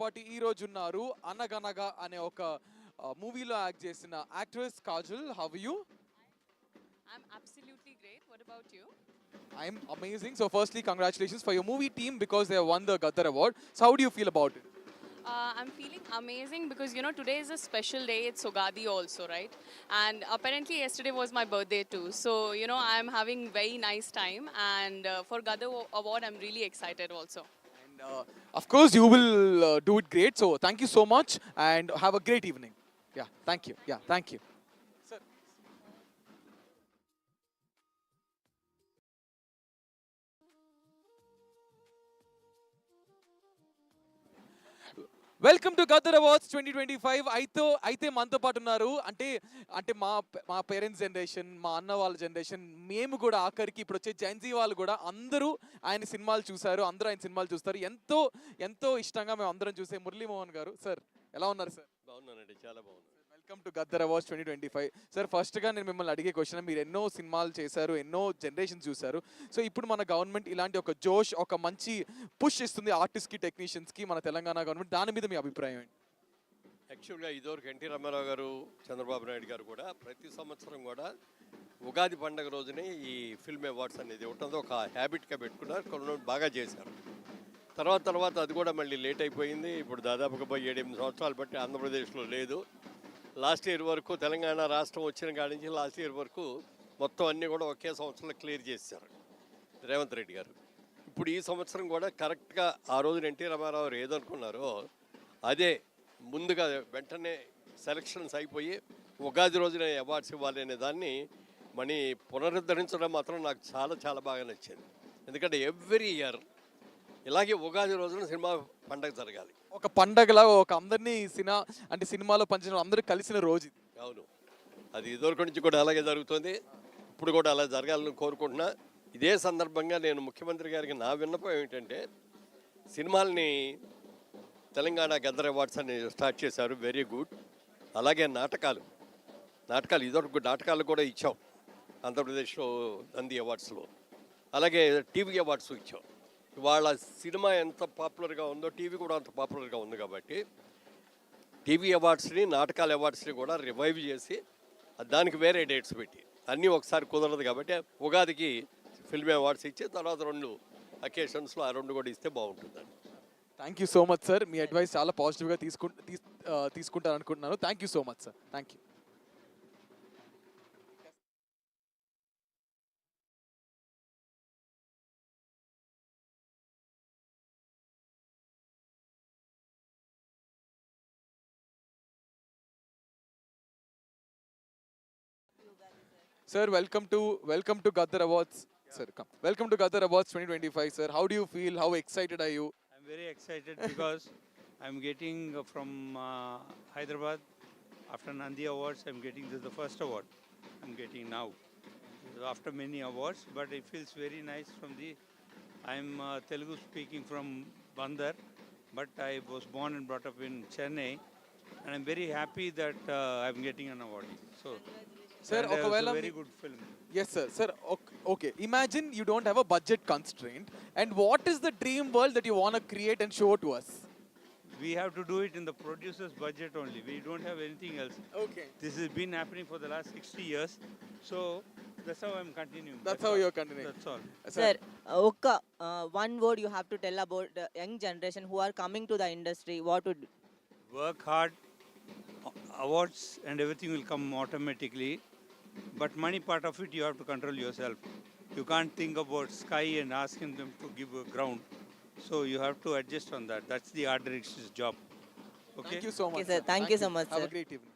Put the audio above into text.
పాటు ఈ రోజు ఉన్నారు అనగనగా అనే ఒక మూవీలో యాక్ట్ చేసిన actress Kajal. How you? I'm absolutely great. What about you? I'm amazing. So firstly, congratulations for your movie team because they have won the Gaddar Award. So how do you feel about it? I'm feeling amazing because today is a special day. It's Sogadi also, right? And apparently yesterday was my birthday too. So I'm having very nice time. And for Gaddar Award, I'm really excited also. And of course, you will do it great. So thank you so much and have a great evening. Yeah, thank you. Yeah, thank you. Sir. Welcome to Gaddar awards 2025. అయితే మనతో పాటు ఉన్నారు అంటే అంటే మా parents generation, మా అన్న వాళ్ళ జనరేషన్, మేము కూడా ఆఖరికి ఇప్పుడు వచ్చే జెన్జీ వాళ్ళు కూడా అందరూ ఆయన సినిమాలు చూశారు, అందరూ ఆయన సినిమాలు చూస్తారు. ఎంతో ఎంతో ఇష్టంగా మేము అందరం చూసే మురళీమోహన్ గారు. సార్ ఎలా ఉన్నారు సార్? బాగున్నానండి, చాలా బాగున్నాను. Welcome to Gaddar awards 2025. Sir ఫస్ట్గా నేను మిమ్మల్ని అడిగే క్వశ్చన్, మీరు ఎన్నో సినిమాలు చేశారు, ఎన్నో జనరేషన్స్ చూశారు. సో ఇప్పుడు మన గవర్నమెంట్ ఇలాంటి ఒక జోష్, ఒక మంచి పుష్ ఇస్తుంది ఆర్టిస్ట్కి, టెక్నీషియన్స్కి, మన తెలంగాణ గవర్నమెంట్. దాని మీద మీ అభిప్రాయం ఏంటి? యాక్చువల్గా ఇదివరకు ఎన్టీ రామారావు గారు, చంద్రబాబు నాయుడు గారు కూడా ప్రతి సంవత్సరం కూడా ఉగాది పండుగ రోజునే ఈ ఫిల్మ్ అవార్డ్స్ అనేది ఇవ్వటంతో ఒక హ్యాబిట్గా పెట్టుకున్నారు. కొన్ని బాగా చేశారు. తర్వాత అది కూడా మళ్ళీ లేట్ అయిపోయింది. ఇప్పుడు దాదాపుగా 7-8 సంవత్సరాలు బట్టి ఆంధ్రప్రదేశ్లో లేదు. లాస్ట్ ఇయర్ వరకు తెలంగాణ రాష్ట్రం వచ్చిన కాడి నుంచి లాస్ట్ ఇయర్ వరకు మొత్తం అన్నీ కూడా ఒకే సంవత్సరంలో క్లియర్ చేశారు రేవంత్ రెడ్డి గారు. ఇప్పుడు ఈ సంవత్సరం కూడా కరెక్ట్గా ఆ రోజున ఎన్టీ రామారావు ఏదనుకున్నారో అదే ముందుగా వెంటనే సెలక్షన్స్ అయిపోయి ఉగాది రోజున అవార్డ్స్ ఇవ్వాలి అనే దాన్ని మనీ పునరుద్ధరించడం మాత్రం నాకు చాలా చాలా బాగా నచ్చింది. ఎందుకంటే ఎవ్రీ ఇయర్ ఇలాగే ఉగాది రోజున సినిమా పండగ జరగాలి. ఒక పండగలా, ఒక అందరినీ సినిమాలో పంచిన అందరూ కలిసిన రోజు. అవును, అది ఇదివరకు నుంచి కూడా అలాగే జరుగుతుంది. ఇప్పుడు కూడా అలా జరగాలని కోరుకుంటున్నా. ఇదే సందర్భంగా నేను ముఖ్యమంత్రి గారికి నా విన్నపం ఏమిటంటే, సినిమాల్ని తెలంగాణ గద్దర్ అవార్డ్స్ అని స్టార్ట్ చేశారు, వెరీ గుడ్. అలాగే నాటకాలు ఇదివరకు నాటకాలు కూడా ఇచ్చాం ఆంధ్రప్రదేశ్లో నంది అవార్డ్స్లో. అలాగే టీవీ అవార్డ్స్ ఇచ్చాం. ఇవాళ సినిమా ఎంత పాపులర్గా ఉందో టీవీ కూడా అంత పాపులర్గా ఉంది. కాబట్టి టీవీ అవార్డ్స్ని, నాటకాల అవార్డ్స్ని కూడా రివైవ్ చేసి దానికి వేరే డేట్స్ పెట్టి, అన్నీ ఒకసారి కుదరదు కాబట్టి ఉగాదికి ఫిల్మ్ అవార్డ్స్ ఇచ్చి తర్వాత 2 అకేషన్స్లో ఆ 2 కూడా ఇస్తే బాగుంటుందండి. Thank you so much sir. Me advice చాలా పాజిటివ్గా తీసుకుంటారు అనుకుంటున్నాను. Thank you so much sir. Thank you. Sir, welcome to Gaddar Awards. Yeah. Sir, come. Welcome to Gaddar Awards 2025, sir. How do you feel? How excited are you? I'm very excited because I'm getting from Hyderabad. After Nandi Awards, I'm getting this the first award I'm getting now. After many awards, but it feels very nice from the. I'm Telugu speaking from Bandar, but I was born and brought up in Chennai, and I'm very happy that I'm getting an award. So. Sir, it's a very good film. Yes, sir. Sir, okay. Imagine you don't have a budget constraint, and what is the dream world that you want to create and show to us? We have to do it in the producer's budget only. We don't have anything else. Okay. This has been happening for the last 60 years. So that's how I'm continuing. That's how you're continuing. That's all. Sir, one word you have to tell about the young generation who are coming to the industry. What would Work hard. Awards and everything will come automatically. But money part of it, you have to control yourself. You can't think about sky and asking them to give a ground. So you have to adjust on that. That's the art director's job. Okay? Thank you so much. Okay, sir. Thank you so much, Have sir. a great evening.